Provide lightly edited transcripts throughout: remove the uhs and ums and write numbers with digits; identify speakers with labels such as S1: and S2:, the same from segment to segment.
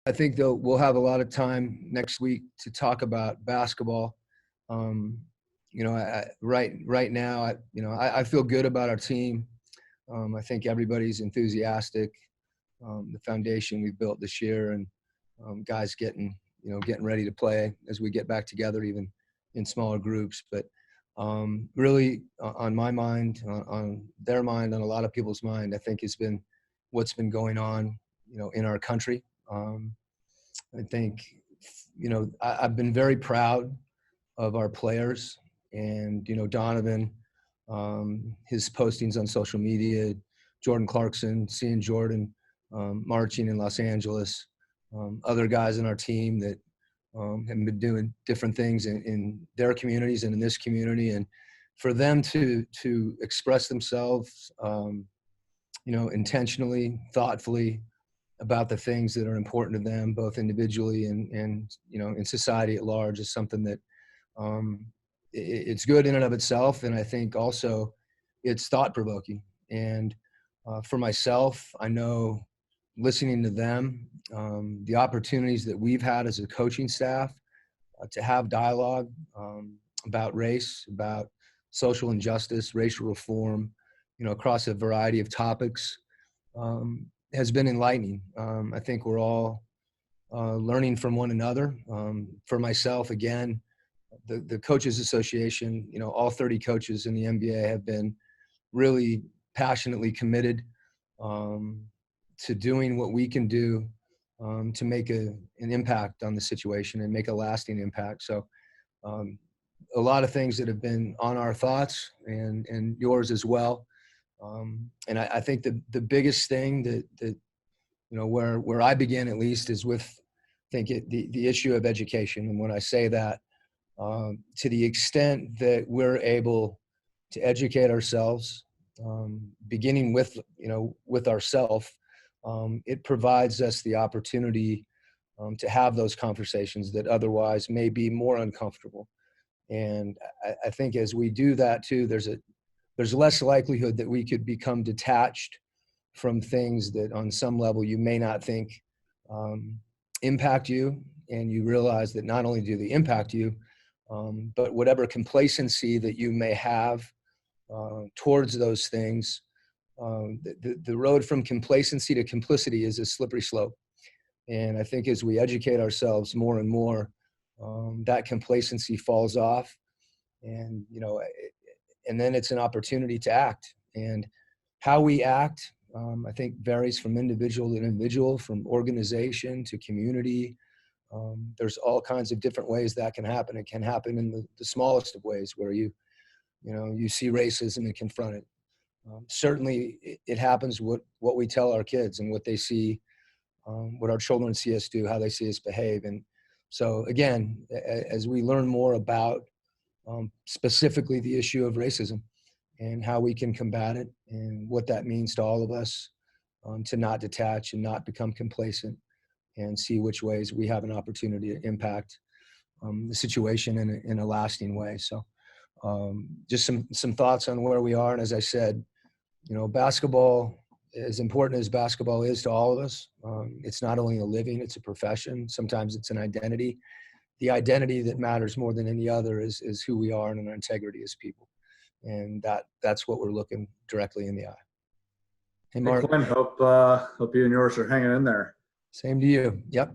S1: I think we'll have a lot of time next week to talk about basketball. Right now, I feel good about our team. I think everybody's enthusiastic. The foundation we've built this year, and guys getting ready to play as we get back together, even in smaller groups. But really, on my mind, on their mind, on a lot of people's mind, I think has been what's been going on, in our country. I think, I've been very proud of our players, and, Donovan, his postings on social media, Jordan Clarkson, seeing Jordan marching in Los Angeles, other guys in our team that have been doing different things in their communities and in this community. And for them to express themselves, intentionally, thoughtfully, about the things that are important to them, both individually and in society at large, is something that it's good in and of itself. And I think also it's thought-provoking. And for myself, I know, listening to them, the opportunities that we've had as a coaching staff to have dialogue about race, about social injustice, racial reform, across a variety of topics, has been enlightening. I think we're all learning from one another. For myself, again, the Coaches Association, all 30 coaches in the NBA have been really passionately committed to doing what we can do to make an impact on the situation and make a lasting impact. So a lot of things that have been on our thoughts and yours as well. And I think the biggest thing that where I begin, at least, is with, the issue of education. And when I say that, to the extent that we're able to educate ourselves, beginning with ourselves, it provides us the opportunity to have those conversations that otherwise may be more uncomfortable. And I think as we do that too, there's less likelihood that we could become detached from things that on some level you may not think impact you, and you realize that not only do they impact you, but whatever complacency that you may have towards those things, the road from complacency to complicity is a slippery slope. And I think as we educate ourselves more and more, that complacency falls off, and and then it's an opportunity to act. And how we act, I think, varies from individual to individual, from organization to community. There's all kinds of different ways that can happen. It can happen in the smallest of ways, where you see racism and confront it. Certainly it happens what we tell our kids and what they see, what our children see us do, how they see us behave. And so again, as we learn more about specifically the issue of racism and how we can combat it and what that means to all of us, to not detach and not become complacent, and see which ways we have an opportunity to impact the situation in a lasting way. So just some thoughts on where we are. And as I said, basketball, as important as basketball is to all of us, it's not only a living, it's a profession. Sometimes it's an identity. The identity that matters more than any other is who we are and our integrity as people. And that's what we're looking directly in the eye. Hey, Mark.
S2: Hey, Quinn, hope you and yours are hanging in there.
S1: Same to you. Yep.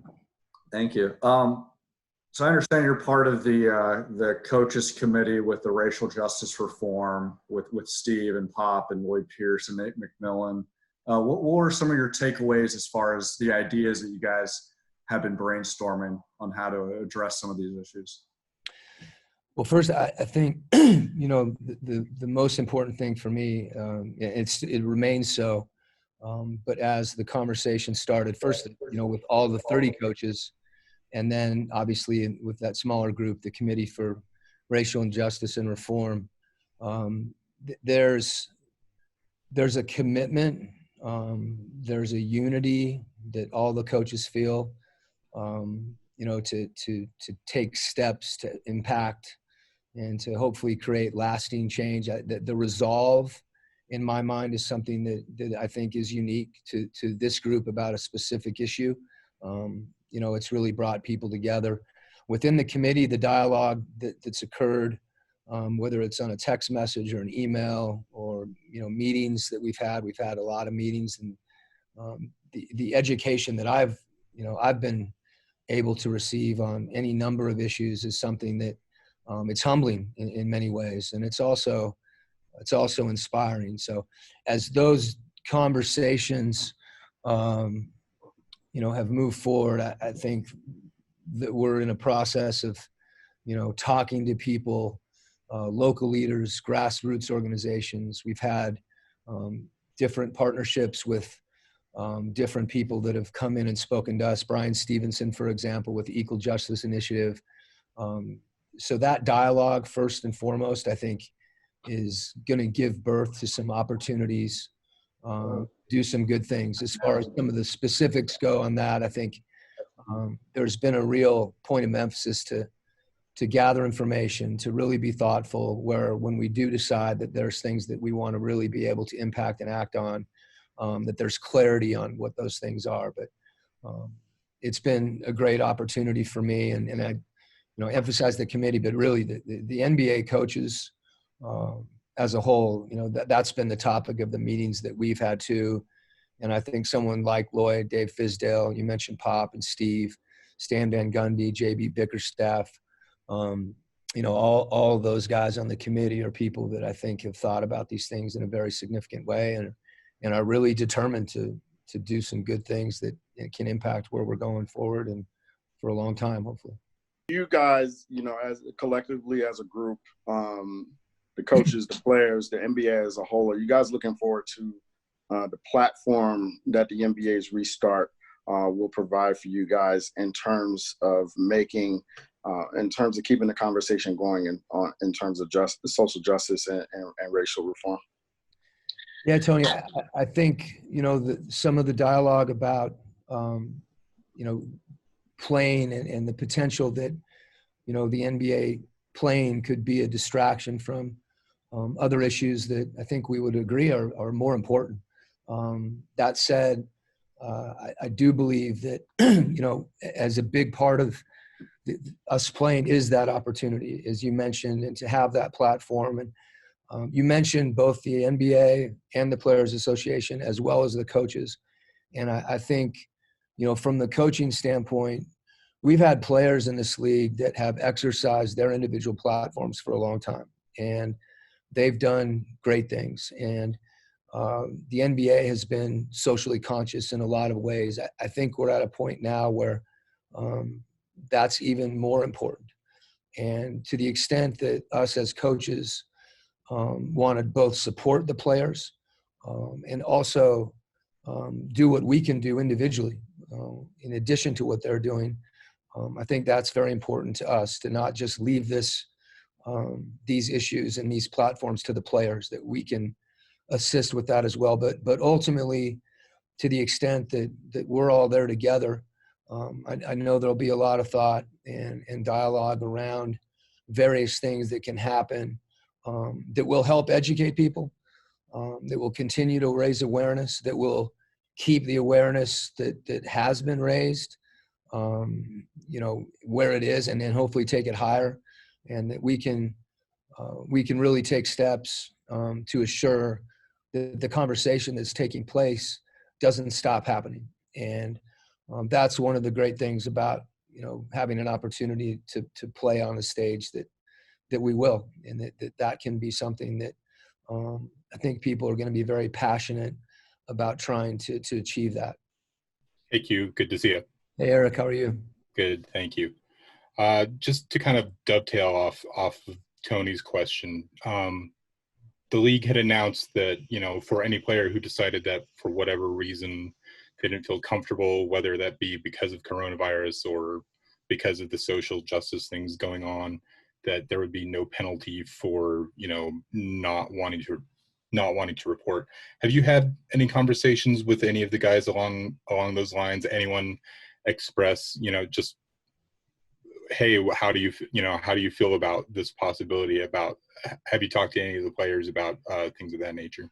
S2: Thank you. So I understand you're part of the coaches committee with the racial justice reform with Steve and Pop and Lloyd Pierce and Nate McMillan. What were some of your takeaways as far as the ideas that you guys have been brainstorming on how to address some of these issues?
S1: Well, first, I think, the most important thing for me, it remains so, but as the conversation started, first, with all the 30 coaches, and then obviously with that smaller group, the Committee for Racial Injustice and Reform, there's a commitment, there's a unity that all the coaches feel, to take steps to impact and to hopefully create lasting change. The resolve, in my mind, is something that I think is unique to this group about a specific issue. it's really brought people together within the committee. The dialogue that's occurred, whether it's on a text message or an email or meetings that we've had a lot of meetings, and the education that I've been able to receive on any number of issues is something that it's humbling in many ways, and it's also inspiring. So as those conversations have moved forward, I think that we're in a process of talking to people, local leaders, grassroots organizations. We've had different partnerships with different people that have come in and spoken to us. Brian Stevenson, for example, with the Equal Justice Initiative. So that dialogue, first and foremost, I think is going to give birth to some opportunities, do some good things. As far as some of the specifics go on that, I think there's been a real point of emphasis to gather information, to really be thoughtful, where when we do decide that there's things that we want to really be able to impact and act on, that there's clarity on what those things are. But it's been a great opportunity for me, and I emphasize the committee, but really the NBA coaches as a whole, that's been the topic of the meetings that we've had too. And I think someone like Lloyd, Dave Fizdale, you mentioned Pop and Steve, Stan Van Gundy, JB Bickerstaff, all those guys on the committee are people that I think have thought about these things in a very significant way, and are really determined to do some good things that can impact where we're going forward and for a long time, hopefully.
S3: You guys, as collectively as a group, the coaches, the players, the NBA as a whole, are you guys looking forward to the platform that the NBA's restart will provide for you guys in terms of keeping the conversation going in terms of social justice and racial reform?
S1: Yeah, Tony, I think, some of the dialogue about, playing and the potential that, the NBA playing could be a distraction from other issues that I think we would agree are more important. That said, I do believe that, as a big part of us playing is that opportunity, as you mentioned, and to have that platform. And you mentioned both the NBA and the Players Association, as well as the coaches. And I think, from the coaching standpoint, we've had players in this league that have exercised their individual platforms for a long time, and they've done great things. And the NBA has been socially conscious in a lot of ways. I think we're at a point now where that's even more important. And to the extent that us as coaches want to both support the players and also do what we can do individually in addition to what they're doing, I think that's very important to us, to not just leave these issues and these platforms to the players, that we can assist with that as well. But ultimately, to the extent that we're all there together, I know there'll be a lot of thought and dialogue around various things that can happen that will help educate people, that will continue to raise awareness, that will keep the awareness that has been raised, where it is, and then hopefully take it higher, and that we can really take steps to assure that the conversation that's taking place doesn't stop happening. And that's one of the great things about having an opportunity to play on a stage that we will, and that can be something that I think people are going to be very passionate about trying to achieve that.
S4: Hey Q, good to see you.
S1: Hey Eric, how are you?
S4: Good, thank you. Just to kind of dovetail off of Tony's question, the league had announced that, for any player who decided that for whatever reason they didn't feel comfortable, whether that be because of coronavirus or because of the social justice things going on, that there would be no penalty for, not wanting to report. Have you had any conversations with any of the guys along those lines? Anyone express, just, hey, how do you feel about this possibility? Have you talked to any of the players about things of that nature?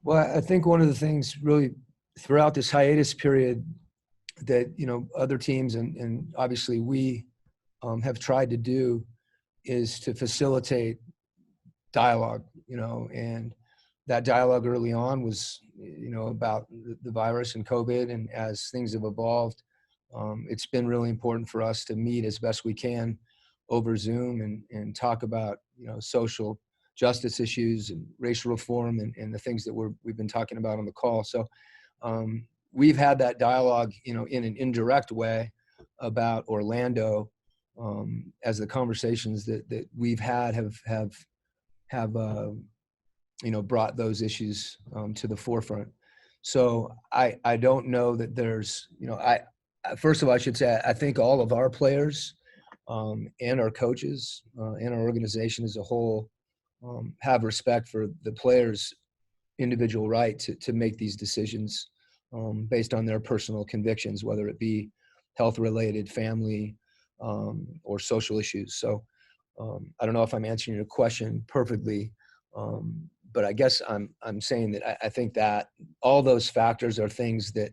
S1: Well, I think one of the things really throughout this hiatus period that, you know, other teams and obviously we have tried to do is to facilitate dialogue, you know, and that dialogue early on was, you know, about the virus and COVID. And as things have evolved, it's been really important for us to meet as best we can over Zoom and talk about, you know, social justice issues and racial reform and the things that we've been talking about on the call. So we've had that dialogue, you know, in an indirect way about Orlando, as the conversations that we've had have you know, brought those issues to the forefront. So I don't know that there's, you know, first of all, I should say, I think all of our players and our coaches and our organization as a whole have respect for the players' individual right to make these decisions based on their personal convictions, whether it be health-related, family, or social issues. So I don't know if I'm answering your question perfectly, but I guess I'm saying that I think that all those factors are things that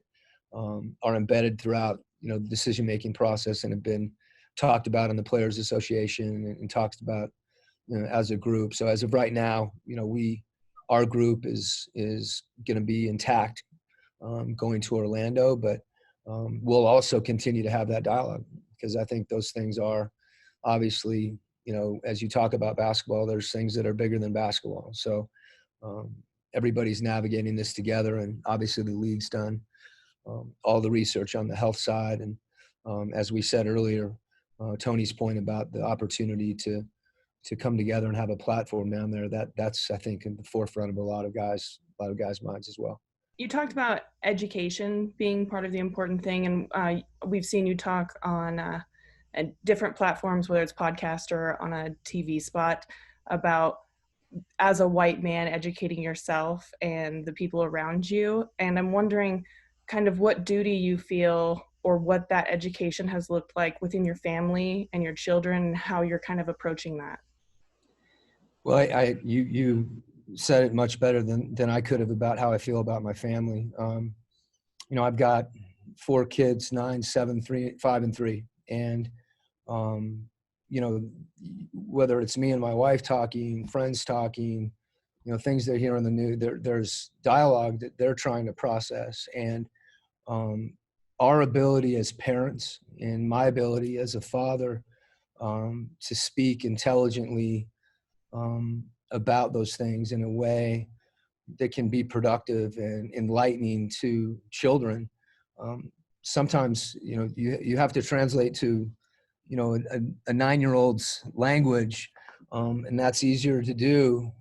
S1: are embedded throughout, you know, the decision-making process and have been talked about in the Players Association and talked about, you know, as a group. So as of right now, you know, our group is going to be intact going to Orlando, but we'll also continue to have that dialogue because I think those things are obviously, you know, as you talk about basketball, there's things that are bigger than basketball. So everybody's navigating this together, and obviously the league's done all the research on the health side. And as we said earlier, Tony's point about the opportunity to come together and have a platform down there, that's I think in the forefront of a lot of guys' minds as well.
S5: You talked about education being part of the important thing, and we've seen you talk on different platforms, whether it's podcast or on a TV spot, about as a white man educating yourself and the people around you. And I'm wondering kind of what duty you feel or what that education has looked like within your family and your children and how you're kind of approaching that.
S1: Well, you said it much better than I could have about how I feel about my family. You know, I've got 4 kids, 9, 7, 3, 5, and 3. And, you know, whether it's me and my wife talking, friends talking, you know, things they hear on the news, there's dialogue that they're trying to process. And our ability as parents and my ability as a father to speak intelligently about those things in a way that can be productive and enlightening to children. Sometimes, you know, you have to translate to, you know, a 9-year-old's language, and that's easier to do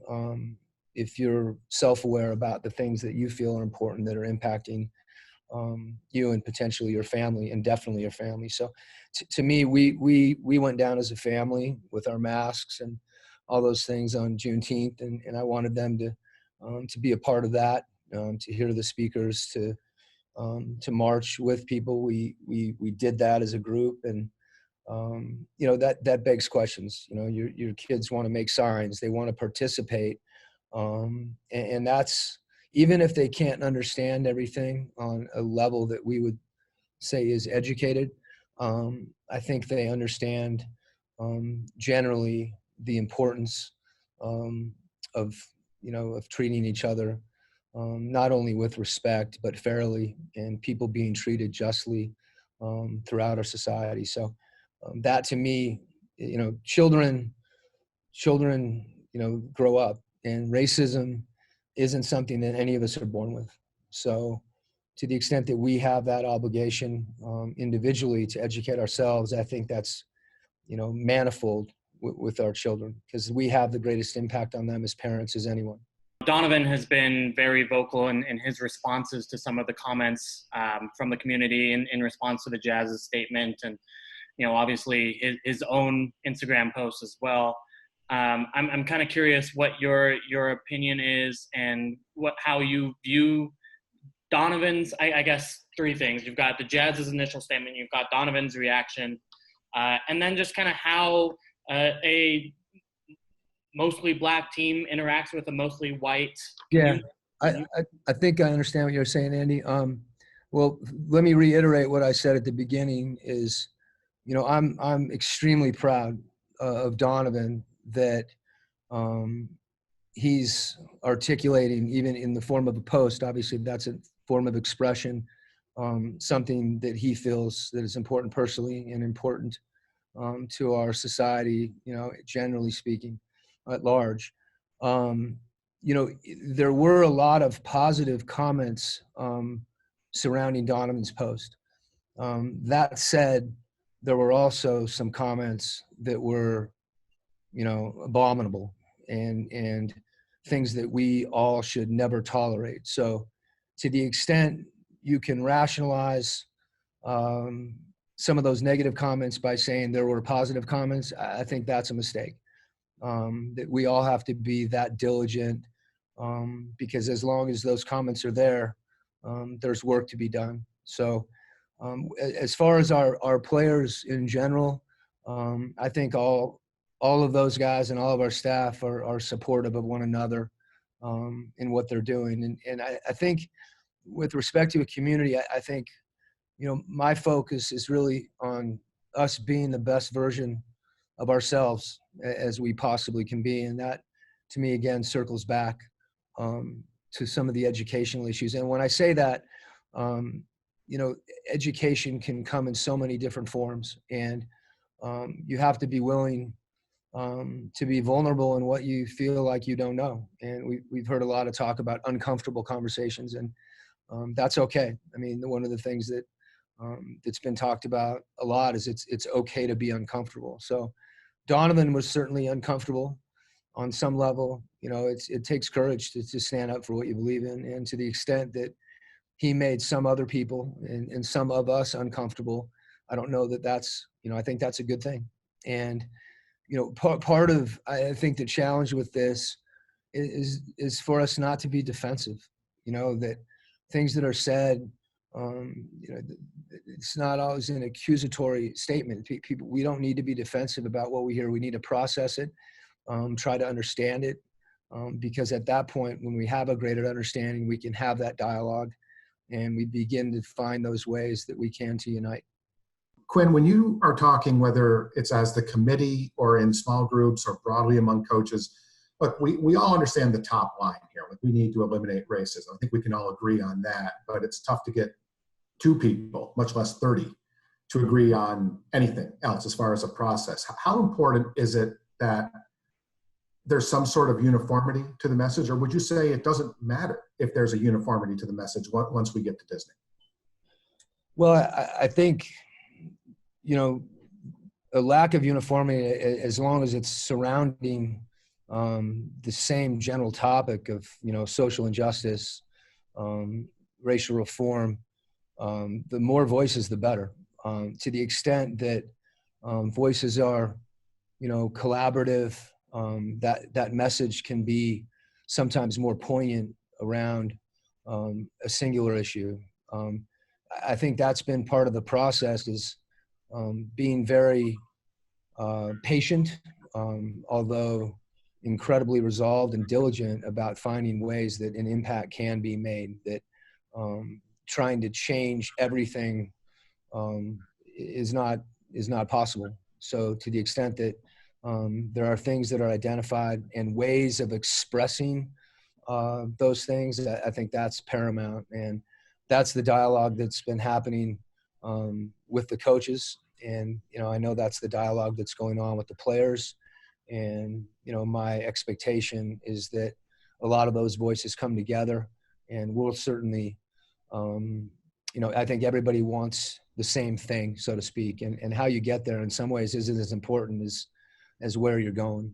S1: if you're self-aware about the things that you feel are important that are impacting you and potentially your family, and definitely your family. So to me, we went down as a family with our masks and all those things on Juneteenth, and I wanted them to be a part of that, to hear the speakers, to march with people. We did that as a group, and you know, that begs questions. You know, your kids want to make signs, they want to participate, and that's, even if they can't understand everything on a level that we would say is educated, I think they understand generally the importance of, you know, of treating each other not only with respect but fairly, and people being treated justly throughout our society. So that to me, you know, children, you know, grow up, and racism isn't something that any of us are born with. So to the extent that we have that obligation individually to educate ourselves, I think that's, you know, manifold with our children, because we have the greatest impact on them as parents as anyone.
S6: Donovan has been very vocal in his responses to some of the comments from the community in response to the Jazz's statement, and, you know, obviously his own Instagram posts as well. I'm kind of curious what your opinion is and how you view Donovan's, I guess, 3 things. You've got the Jazz's initial statement, you've got Donovan's reaction, and then just kind of how a mostly black team interacts with a mostly white community.
S1: Yeah, I think I understand what you're saying, Andy. Well, let me reiterate what I said at the beginning is, I'm extremely proud of Donovan that he's articulating, even in the form of a post. Obviously, that's a form of expression, something that he feels that is important personally and important to our society, generally speaking, at large. Um, there were a lot of positive comments surrounding Donovan's post. That said, there were also some comments that were, abominable and things that we all should never tolerate. So, to the extent you can rationalize some of those negative comments by saying there were positive comments, I think that's a mistake. That we all have to be that diligent, because as long as those comments are there, there's work to be done. So as far as our players in general, I think all of those guys and all of our staff are supportive of one another in what they're doing. And I think with respect to a community, I think, my focus is really on us being the best version of ourselves as we possibly can be. And that, to me, again, circles back to some of the educational issues. And when I say that, education can come in so many different forms, and you have to be willing to be vulnerable in what you feel like you don't know. And we've heard a lot of talk about uncomfortable conversations, and that's okay. I mean, one of the things that's been talked about a lot is it's okay to be uncomfortable. So Donovan was certainly uncomfortable on some level. It takes courage to stand up for what you believe in. And to the extent that he made some other people and some of us uncomfortable, I don't know that's, I think that's a good thing. And, part of, I think, the challenge with this is for us not to be defensive, that things that are said, it's not always an accusatory statement. People, we don't need to be defensive about what we hear. We need to process it, try to understand it, because at that point, when we have a greater understanding, we can have that dialogue, and we begin to find those ways that we can to unite.
S7: Quin, when you are talking, whether it's as the committee or in small groups or broadly among coaches, look, we all understand the top line here. Like, we need to eliminate racism. I think we can all agree on that, but it's tough to get 2 people, much less 30, to agree on anything else as far as a process. How important is it that there's some sort of uniformity to the message, or would you say it doesn't matter if there's a uniformity to the message once we get to Disney?
S1: Well, I think, a lack of uniformity, as long as it's surrounding the same general topic of, social injustice, racial reform, the more voices, the better. To the extent that voices are, collaborative, that message can be sometimes more poignant around a singular issue. I think that's been part of the process, is being very patient, although incredibly resolved and diligent about finding ways that an impact can be made, that trying to change everything is not possible. So to the extent that there are things that are identified and ways of expressing those things, I think that's paramount. And that's the dialogue that's been happening with the coaches. And, I know that's the dialogue that's going on with the players. And, my expectation is that a lot of those voices come together, and we'll certainly, I think everybody wants the same thing, so to speak, and how you get there in some ways isn't as important as where you're going.